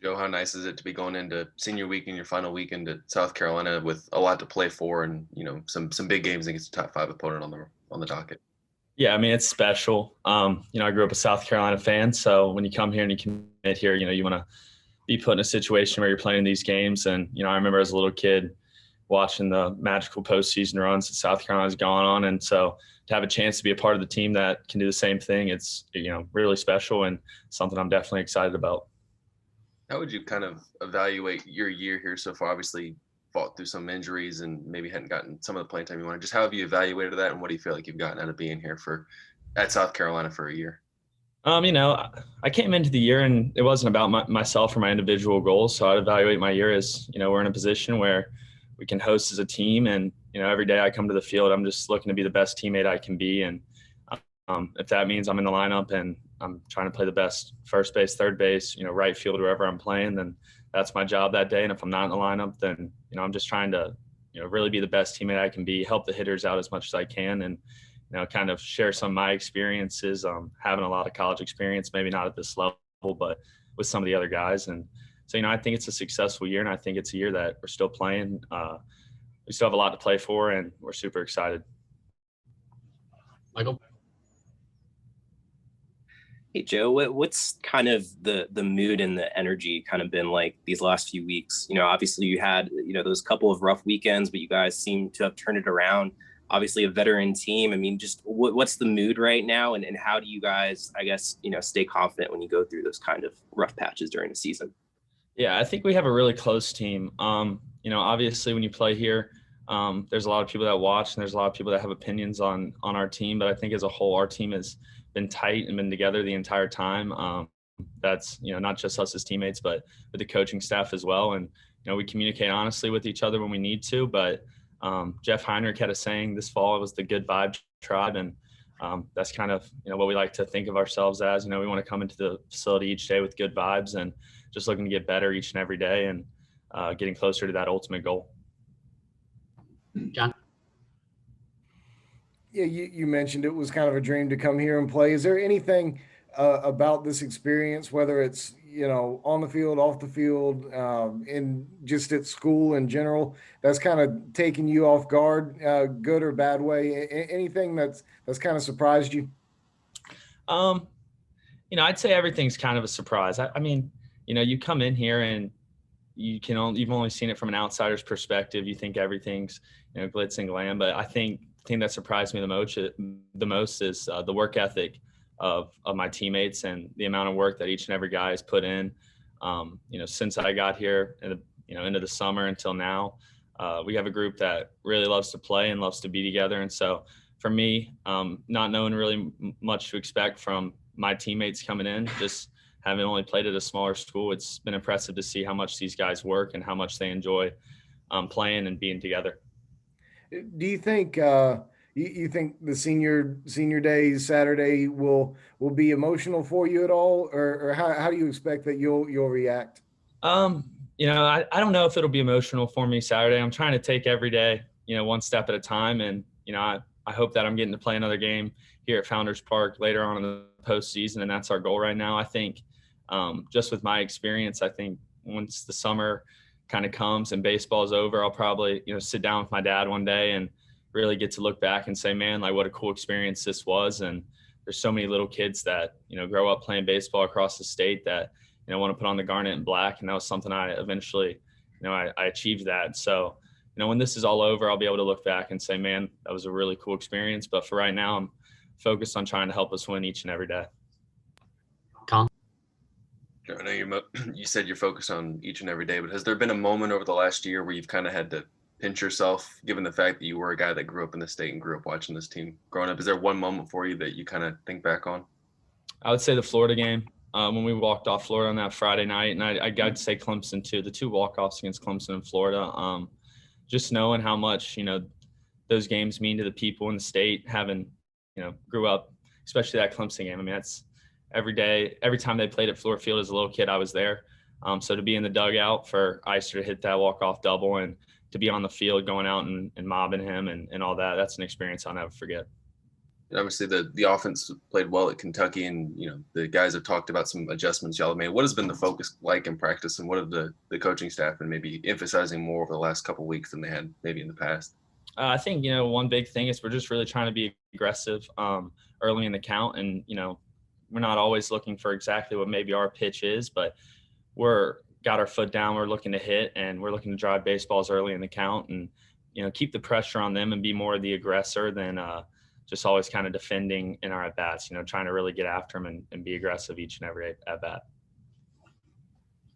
Joe, how nice is it to be going into senior week and your final weekend at South Carolina with a lot to play for and some big games against a top five opponent on the docket? Yeah, I mean, it's special. I grew up a South Carolina fan, so when you come here and you commit here, you want to be put in a situation where you're playing these games. And, I remember as a little kid watching the magical postseason runs that South Carolina's gone on. And so to have a chance to be a part of the team that can do the same thing, it's, really special and something I'm definitely excited about. How would you kind of evaluate your year here so far? Obviously, fought through some injuries and maybe hadn't gotten some of the playing time you wanted. Just how have you evaluated that, and what do you feel like you've gotten out of being here at South Carolina for a year? I came into the year and it wasn't about myself or my individual goals. So I'd evaluate my year as, we're in a position where we can host as a team. And, every day I come to the field, I'm just looking to be the best teammate I can be. And if that means I'm in the lineup and I'm trying to play the best first base, third base, right field, wherever I'm playing, then that's my job that day. And if I'm not in the lineup, then, I'm just trying to, really be the best teammate I can be, help the hitters out as much as I can. And, kind of share some of my experiences, having a lot of college experience, maybe not at this level, but with some of the other guys. And so, I think it's a successful year, and I think it's a year that we're still playing. We still have a lot to play for, and we're super excited. Michael? Hey, Joe, what's kind of the mood and the energy kind of been like these last few weeks? Obviously you had, those couple of rough weekends, but you guys seem to have turned it around. Obviously a veteran team. I mean, just what's the mood right now? And how do you guys, I guess, stay confident when you go through those kind of rough patches during the season? Yeah, I think we have a really close team. Obviously when you play here, there's a lot of people that watch and there's a lot of people that have opinions on our team. But I think as a whole, our team has been tight and been together the entire time. That's, not just us as teammates, but with the coaching staff as well. And, we communicate honestly with each other when we need to, but Jeff Heinrich had a saying this fall, it was the good vibe tribe. And that's kind of, what we like to think of ourselves as. We want to come into the facility each day with good vibes and just looking to get better each and every day and getting closer to that ultimate goal. John? Yeah, you mentioned it was kind of a dream to come here and play. Is there anything about this experience, whether it's, on the field, off the field, and just at school in general, that's kind of taken you off guard, good or bad way? Anything that's kind of surprised you? I'd say everything's kind of a surprise. I mean, you come in here and you've only seen it from an outsider's perspective. You think everything's, glitz and glam, but I think the thing that surprised me the most is the work ethic of my teammates and the amount of work that each and every guy has put in. Since I got here and into the summer until now, we have a group that really loves to play and loves to be together. And so for me, not knowing really much to expect from my teammates coming in, just having only played at a smaller school, it's been impressive to see how much these guys work and how much they enjoy playing and being together. Do you think you think the senior day Saturday will be emotional for you at all, or how do you expect that you'll react? I don't know if it'll be emotional for me Saturday. I'm trying to take every day, one step at a time, and I hope that I'm getting to play another game here at Founders Park later on in the postseason, and that's our goal right now. I think just with my experience, I think once the summer kind of comes and baseball is over, I'll probably, sit down with my dad one day and really get to look back and say, man, like what a cool experience this was. And there's so many little kids that, grow up playing baseball across the state that, want to put on the garnet and black. And that was something I eventually, I achieved that. So, when this is all over, I'll be able to look back and say, man, that was a really cool experience. But for right now, I'm focused on trying to help us win each and every day. Colin? I know you said you're focused on each and every day, but has there been a moment over the last year where you've kind of had to pinch yourself, given the fact that you were a guy that grew up in the state and grew up watching this team growing up? Is there one moment for you that you kind of think back on? I would say the Florida game, when we walked off Florida on that Friday night, and I'd say Clemson too, the two walk-offs against Clemson and Florida. Just knowing how much, those games mean to the people in the state, having, grew up, especially that Clemson game. I mean, that's every day, every time they played at Fluor Field as a little kid, I was there. So to be in the dugout for Icer to hit that walk-off double and to be on the field going out and mobbing him and all that, that's an experience I'll never forget. Obviously, the offense played well at Kentucky, and the guys have talked about some adjustments y'all have made. What has been the focus like in practice, and what have the coaching staff been maybe emphasizing more over the last couple of weeks than they had maybe in the past? I think one big thing is we're just really trying to be aggressive early in the count, and we're not always looking for exactly what maybe our pitch is, but we're got our foot down. We're looking to hit, and we're looking to drive baseballs early in the count, and keep the pressure on them and be more of the aggressor than just always kind of defending in our at bats. Trying to really get after them and be aggressive each and every at bat.